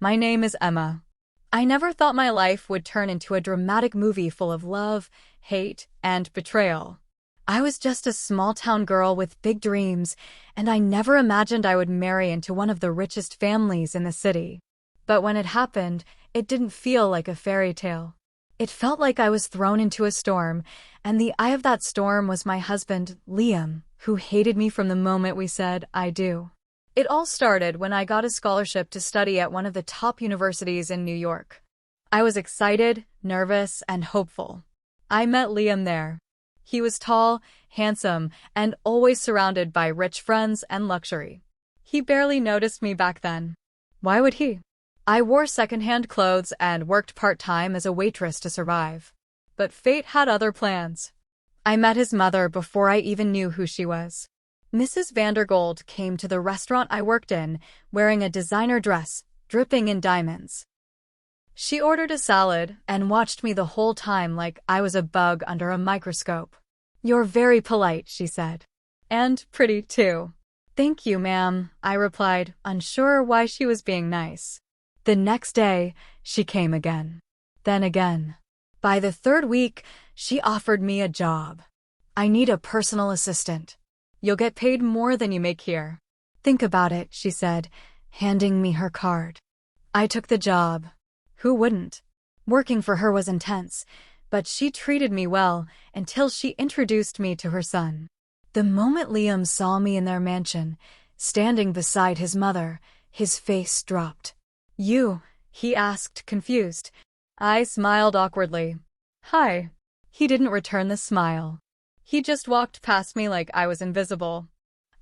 My name is Emma. I never thought my life would turn into a dramatic movie full of love, hate, and betrayal. I was just a small-town girl with big dreams, and I never imagined I would marry into one of the richest families in the city. But when it happened, it didn't feel like a fairy tale. It felt like I was thrown into a storm, and the eye of that storm was my husband, Liam, who hated me from the moment we said, "I do." It all started when I got a scholarship to study at one of the top universities in New York. I was excited, nervous, and hopeful. I met Liam there. He was tall, handsome, and always surrounded by rich friends and luxury. He barely noticed me back then. Why would he? I wore secondhand clothes and worked part-time as a waitress to survive. But fate had other plans. I met his mother before I even knew who she was. Mrs. Vandergold came to the restaurant I worked in, wearing a designer dress, dripping in diamonds. She ordered a salad and watched me the whole time like I was a bug under a microscope. "You're very polite," she said. "And pretty, too." "Thank you, ma'am," I replied, unsure why she was being nice. The next day, she came again. Then again. By the third week, she offered me a job. "I need a personal assistant. You'll get paid more than you make here." "Think about it," she said, handing me her card. I took the job. Who wouldn't? Working for her was intense, but she treated me well until she introduced me to her son. The moment Liam saw me in their mansion, standing beside his mother, his face dropped. "You?" he asked, confused. I smiled awkwardly. "Hi." He didn't return the smile. He just walked past me like I was invisible.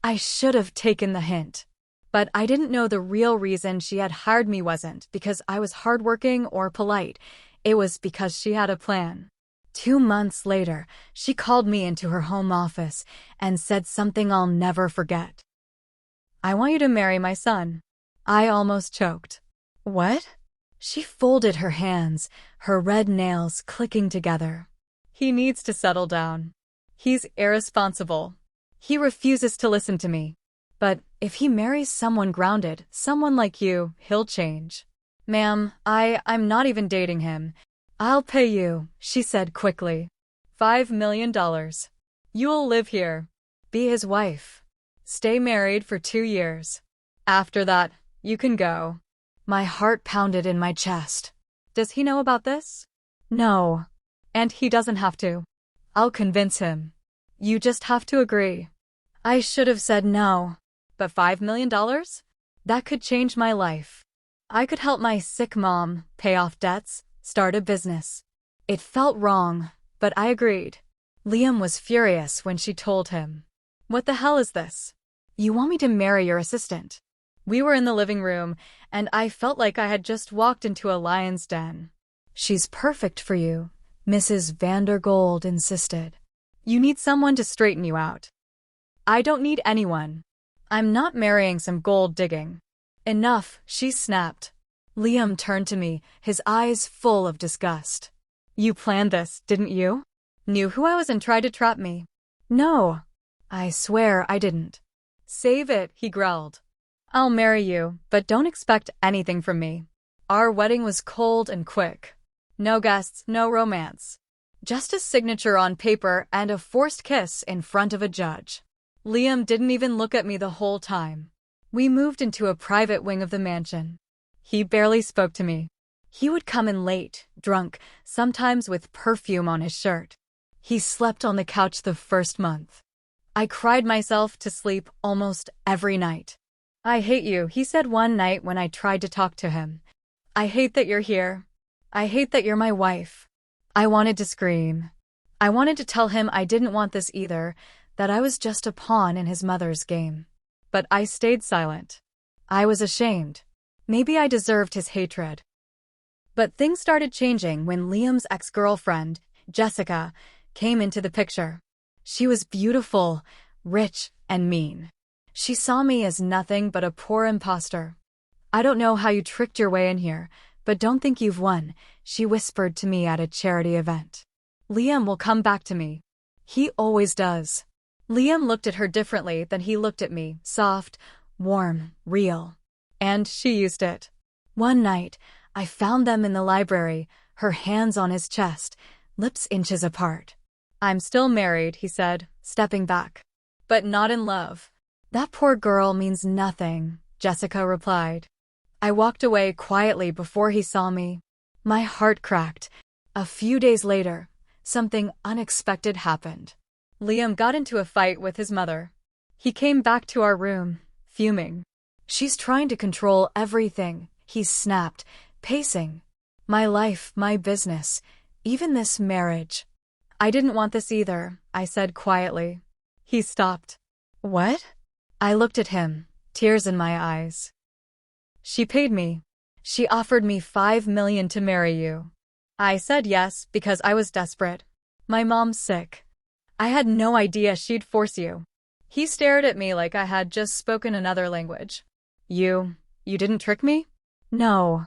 I should have taken the hint. But I didn't know the real reason she had hired me wasn't because I was hardworking or polite. It was because she had a plan. 2 months later, she called me into her home office and said something I'll never forget. "I want you to marry my son." I almost choked. "What?" She folded her hands, her red nails clicking together. "He needs to settle down. He's irresponsible. He refuses to listen to me. But if he marries someone grounded, someone like you, he'll change." "Ma'am, I'm not even dating him." "I'll pay you," she said quickly. $5 million. You'll live here. Be his wife. Stay married for 2 years. After that, you can go." My heart pounded in my chest. Does he know about this? No. And he doesn't have to. I'll convince him. You just have to agree. I should have said no. But $5 million? That could change my life. I could help my sick mom, pay off debts, start a business. It felt wrong, but I agreed. Liam was furious when she told him. "What the hell is this? You want me to marry your assistant?" We were in the living room, and I felt like I had just walked into a lion's den. "She's perfect for you," Mrs. Vandergold insisted. "You need someone to straighten you out." "I don't need anyone. I'm not marrying some gold digging." "Enough," she snapped. Liam turned to me, his eyes full of disgust. "You planned this, didn't you? Knew who I was and tried to trap me." "No. I swear I didn't." "Save it," he growled. "I'll marry you, but don't expect anything from me." Our wedding was cold and quick. No guests, no romance. Just a signature on paper and a forced kiss in front of a judge. Liam didn't even look at me the whole time. We moved into a private wing of the mansion. He barely spoke to me. He would come in late, drunk, sometimes with perfume on his shirt. He slept on the couch the first month. I cried myself to sleep almost every night. "I hate you," he said one night when I tried to talk to him. "I hate that you're here. I hate that you're my wife." I wanted to scream. I wanted to tell him I didn't want this either, that I was just a pawn in his mother's game. But I stayed silent. I was ashamed. Maybe I deserved his hatred. But things started changing when Liam's ex-girlfriend, Jessica, came into the picture. She was beautiful, rich, and mean. She saw me as nothing but a poor imposter. "I don't know how you tricked your way in here, but don't think you've won," she whispered to me at a charity event. "Liam will come back to me. He always does." Liam looked at her differently than he looked at me, soft, warm, real. And she used it. One night, I found them in the library, her hands on his chest, lips inches apart. "I'm still married," he said, stepping back. "But not in love." "That poor girl means nothing," Jessica replied. I walked away quietly before he saw me. My heart cracked. A few days later, something unexpected happened. Liam got into a fight with his mother. He came back to our room, fuming. "She's trying to control everything," he snapped, pacing. "My life, my business, even this marriage." "I didn't want this either," I said quietly. He stopped. "What?" I looked at him, tears in my eyes. "She paid me. She offered me $5 million to marry you." I said yes because I was desperate. "My mom's sick. I had no idea she'd force you." He stared at me like I had just spoken another language. You didn't trick me?" "No.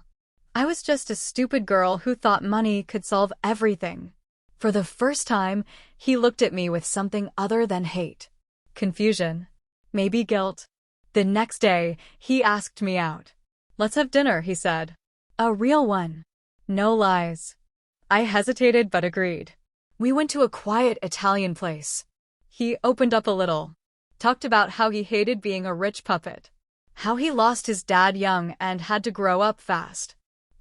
I was just a stupid girl who thought money could solve everything." For the first time, he looked at me with something other than hate. Confusion. Maybe guilt. The next day, he asked me out. "Let's have dinner," he said. "A real one. No lies." I hesitated but agreed. We went to a quiet Italian place. He opened up a little. Talked about how he hated being a rich puppet. How he lost his dad young and had to grow up fast.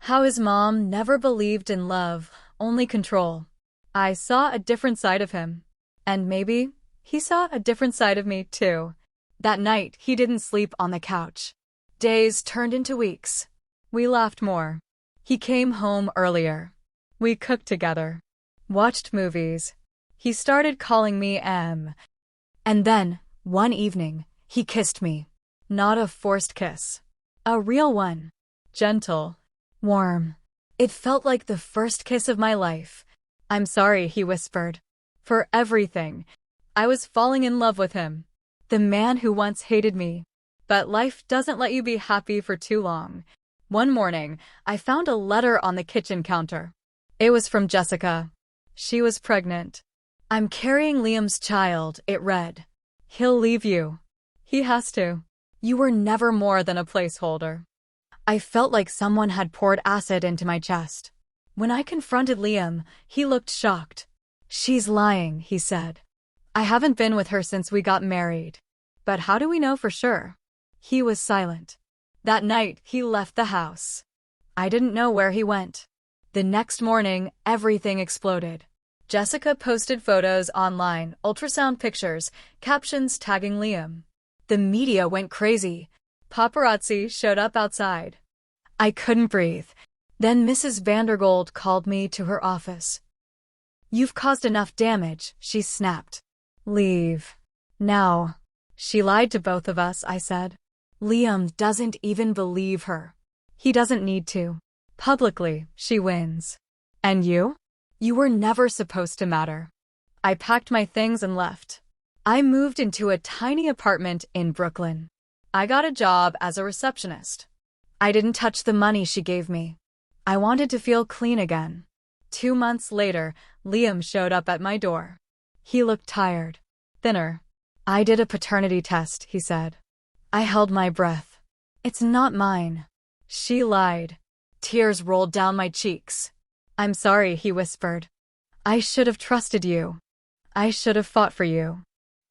How his mom never believed in love, only control. I saw a different side of him. And maybe he saw a different side of me, too. That night, he didn't sleep on the couch. Days turned into weeks. We laughed more. He came home earlier. We cooked together. Watched movies. He started calling me Em. And then, one evening, he kissed me. Not a forced kiss. A real one. Gentle. Warm. It felt like the first kiss of my life. "I'm sorry," he whispered. "For everything." I was falling in love with him. The man who once hated me. But life doesn't let you be happy for too long. One morning, I found a letter on the kitchen counter. It was from Jessica. She was pregnant. "I'm carrying Liam's child," it read. "He'll leave you. He has to. You were never more than a placeholder." I felt like someone had poured acid into my chest. When I confronted Liam, he looked shocked. "She's lying," he said. "I haven't been with her since we got married." "But how do we know for sure?" He was silent. That night, he left the house. I didn't know where he went. The next morning, everything exploded. Jessica posted photos online, ultrasound pictures, captions tagging Liam. The media went crazy. Paparazzi showed up outside. I couldn't breathe. Then Mrs. Vandergold called me to her office. "You've caused enough damage," she snapped. "Leave. Now." "She lied to both of us," I said. "Liam doesn't even believe her. He doesn't need to. Publicly, she wins. And you? You were never supposed to matter." I packed my things and left. I moved into a tiny apartment in Brooklyn. I got a job as a receptionist. I didn't touch the money she gave me. I wanted to feel clean again. 2 months later, Liam showed up at my door. He looked tired. Thinner. "I did a paternity test," he said. I held my breath. "It's not mine." She lied. Tears rolled down my cheeks. "I'm sorry," he whispered. "I should have trusted you. I should have fought for you."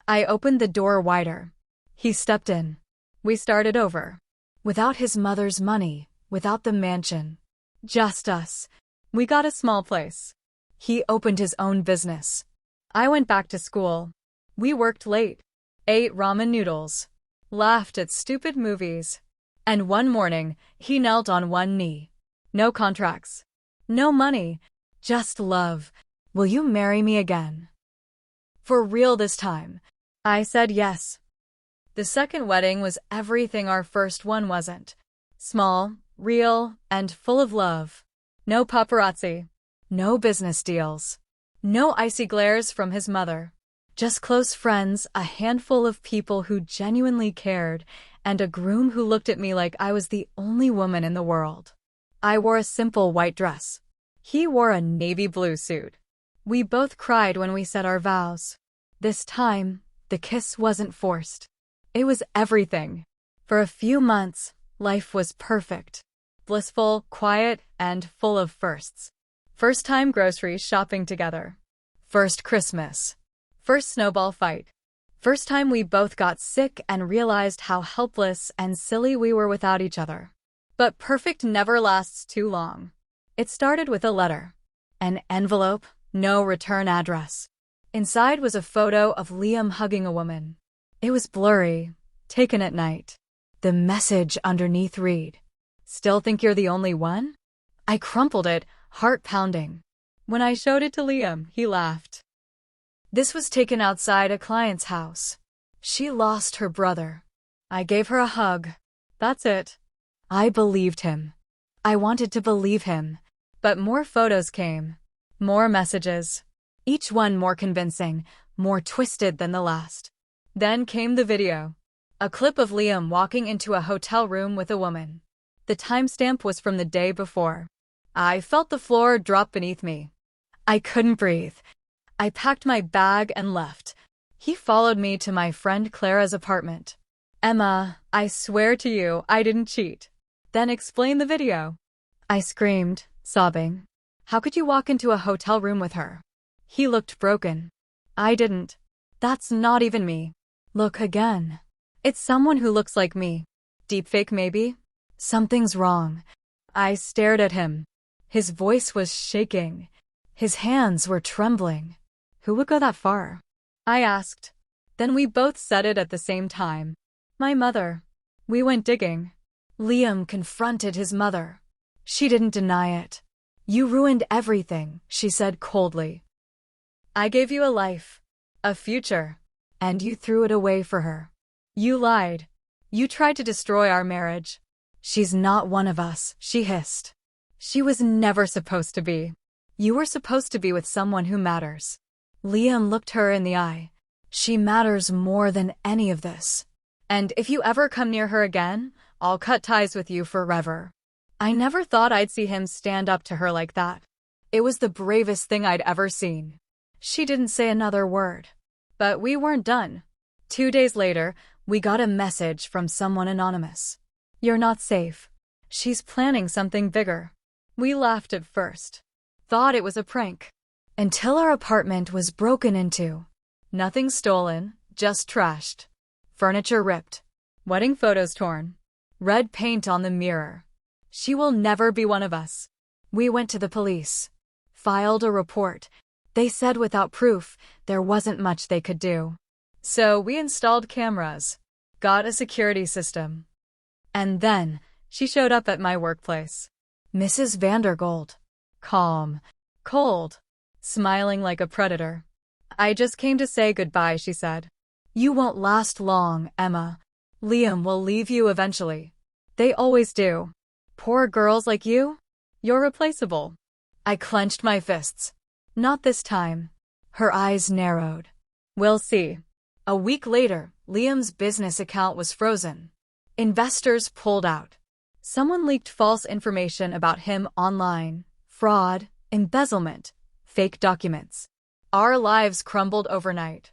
I opened the door wider. He stepped in. We started over. Without his mother's money, without the mansion. Just us. We got a small place. He opened his own business. I went back to school. We worked late. Ate ramen noodles. Laughed at stupid movies. And one morning, he knelt on one knee. No contracts. No money. Just love. "Will you marry me again?" For real this time. I said yes. The second wedding was everything our first one wasn't. Small, real, and full of love. No paparazzi. No business deals. No icy glares from his mother. Just close friends, a handful of people who genuinely cared, and a groom who looked at me like I was the only woman in the world. I wore a simple white dress. He wore a navy blue suit. We both cried when we said our vows. This time, the kiss wasn't forced. It was everything. For a few months, life was perfect. blissful, quiet, and full of firsts. First time grocery shopping together. First Christmas. First snowball fight. First time we both got sick and realized how helpless and silly we were without each other. But perfect never lasts too long. It started with a letter. An envelope, no return address. Inside was a photo of Liam hugging a woman. It was blurry, taken at night. The message underneath read, "Still think you're the only one?" I crumpled it, heart pounding. When I showed it to Liam, he laughed. This was taken outside a client's house. She lost her brother. I gave her a hug. That's it. I believed him. I wanted to believe him. But more photos came. More messages. Each one more convincing, more twisted than the last. Then came the video. A clip of Liam walking into a hotel room with a woman. The timestamp was from the day before. I felt the floor drop beneath me. I couldn't breathe. I packed my bag and left. He followed me to my friend Clara's apartment. "Emma, I swear to you, I didn't cheat." "Then explain the video." I screamed, sobbing. "How could you walk into a hotel room with her?" He looked broken. "I didn't. That's not even me." "Look again. It's someone who looks like me. Deepfake maybe?" "Something's wrong." I stared at him. His voice was shaking. His hands were trembling. "Who would go that far?" I asked. Then we both said it at the same time. "My mother." We went digging. Liam confronted his mother. She didn't deny it. "You ruined everything," she said coldly. "I gave you a life, a future, and you threw it away for her. You lied. You tried to destroy our marriage." "She's not one of us," she hissed. "She was never supposed to be. You were supposed to be with someone who matters." Liam looked her in the eye. "She matters more than any of this. And if you ever come near her again, I'll cut ties with you forever." I never thought I'd see him stand up to her like that. It was the bravest thing I'd ever seen. She didn't say another word. But we weren't done. 2 days later, we got a message from someone anonymous. "You're not safe. She's planning something bigger." We laughed at first. Thought it was a prank. Until our apartment was broken into. Nothing stolen, just trashed. Furniture ripped. Wedding photos torn. Red paint on the mirror. She will never be one of us. We went to the police. Filed a report. They said without proof, there wasn't much they could do. So we installed cameras. Got a security system. And then, she showed up at my workplace. Mrs. Vandergold. Calm. Cold. Smiling like a predator. "I just came to say goodbye," she said. "You won't last long, Emma. Liam will leave you eventually. They always do. Poor girls like you? You're replaceable." I clenched my fists. "Not this time." Her eyes narrowed. "We'll see." A week later, Liam's business account was frozen. Investors pulled out. Someone leaked false information about him online. Fraud, embezzlement, fake documents. Our lives crumbled overnight.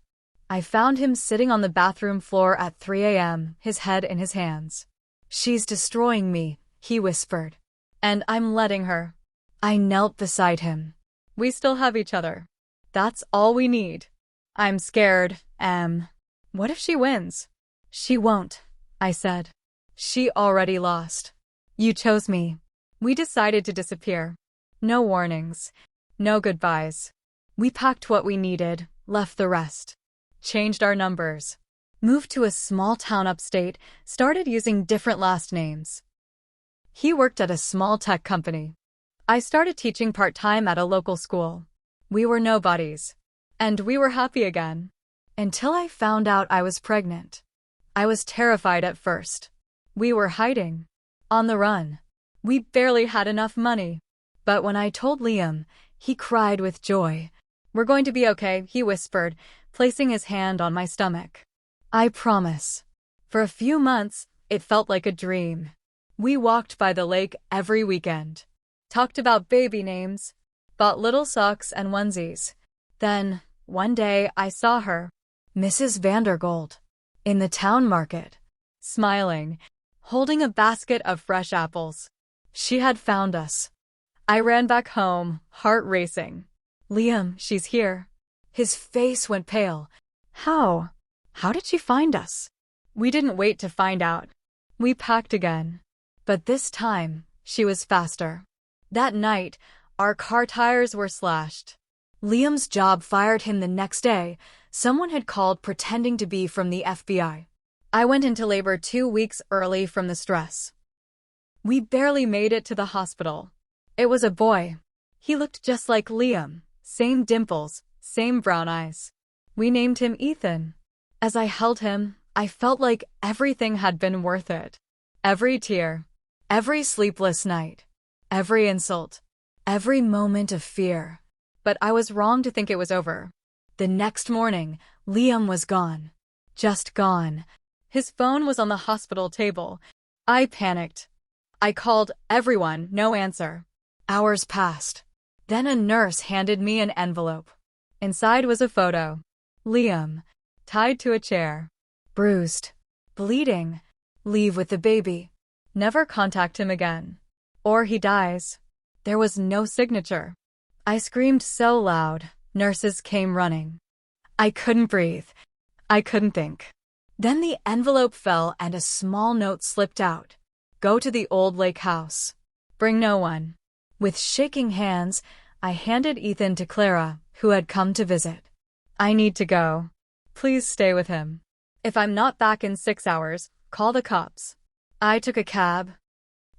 I found him sitting on the bathroom floor at 3 a.m., his head in his hands. "She's destroying me," he whispered. "And I'm letting her." I knelt beside him. "We still have each other. That's all we need." "I'm scared, Em. What if she wins?" "She won't," I said. "She already lost. You chose me." We decided to disappear. No warnings. No goodbyes. We packed what we needed, left the rest. Changed our numbers. Moved to a small town upstate, started using different last names. He worked at a small tech company. I started teaching part-time at a local school. We were nobodies. And we were happy again. Until I found out I was pregnant. I was terrified at first. We were hiding. On the run. We barely had enough money. But when I told Liam, he cried with joy. "We're going to be okay," he whispered, placing his hand on my stomach. "I promise." For a few months, it felt like a dream. We walked by the lake every weekend. Talked about baby names. Bought little socks and onesies. Then, one day, I saw her. Mrs. Vandergold. In the town market. Smiling. Holding a basket of fresh apples. She had found us. I ran back home, heart racing. Liam, she's here. His face went pale. How? How did she find us? We didn't wait to find out. We packed again. But this time, she was faster. That night, our car tires were slashed. Liam's job fired him the next day. Someone had called pretending to be from the FBI. I went into labor 2 weeks early from the stress. We barely made it to the hospital. It was a boy. He looked just like Liam. Same dimples, same brown eyes. We named him Ethan. As I held him, I felt like everything had been worth it. Every tear, every sleepless night, every insult, every moment of fear. But I was wrong to think it was over. The next morning, Liam was gone. Just gone. His phone was on the hospital table. I panicked. I called everyone, no answer. Hours passed. Then a nurse handed me an envelope. Inside was a photo. Liam, tied to a chair. Bruised. Bleeding. Leave with the baby. Never contact him again. Or he dies. There was no signature. I screamed so loud, nurses came running. I couldn't breathe. I couldn't think. Then the envelope fell and a small note slipped out. Go to the old lake house. Bring no one. With shaking hands, I handed Ethan to Clara, who had come to visit. I need to go. Please stay with him. If I'm not back in 6 hours, call the cops. I took a cab.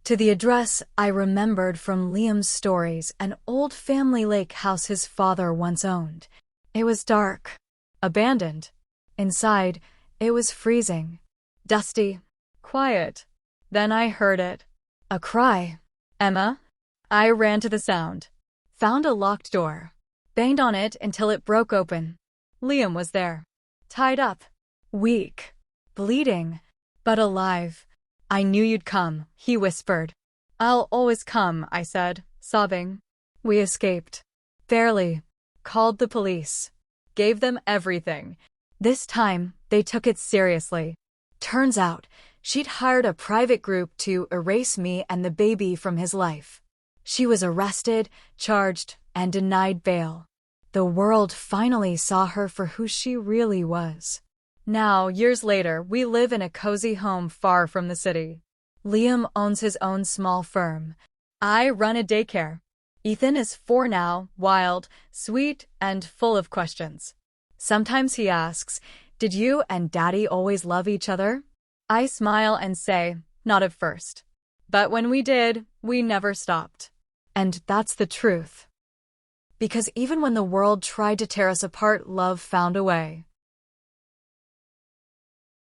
To the address I remembered from Liam's stories, an old family lake house his father once owned. It was dark. Abandoned. Inside, it was freezing. Dusty. Quiet. Then I heard it. A cry. Emma? I ran to the sound. Found a locked door. Banged on it until it broke open. Liam was there. Tied up. Weak. Bleeding. But alive. I knew you'd come, he whispered. I'll always come, I said, sobbing. We escaped. Barely. Called the police. Gave them everything. This time, they took it seriously. Turns out, she'd hired a private group to erase me and the baby from his life. She was arrested, charged, and denied bail. The world finally saw her for who she really was. Now, years later, we live in a cozy home far from the city. Liam owns his own small firm. I run a daycare. Ethan is 4 now, wild, sweet, and full of questions. Sometimes he asks, "Did you and Daddy always love each other?" I smile and say, "Not at first. But when we did, we never stopped." And that's the truth. Because even when the world tried to tear us apart, love found a way.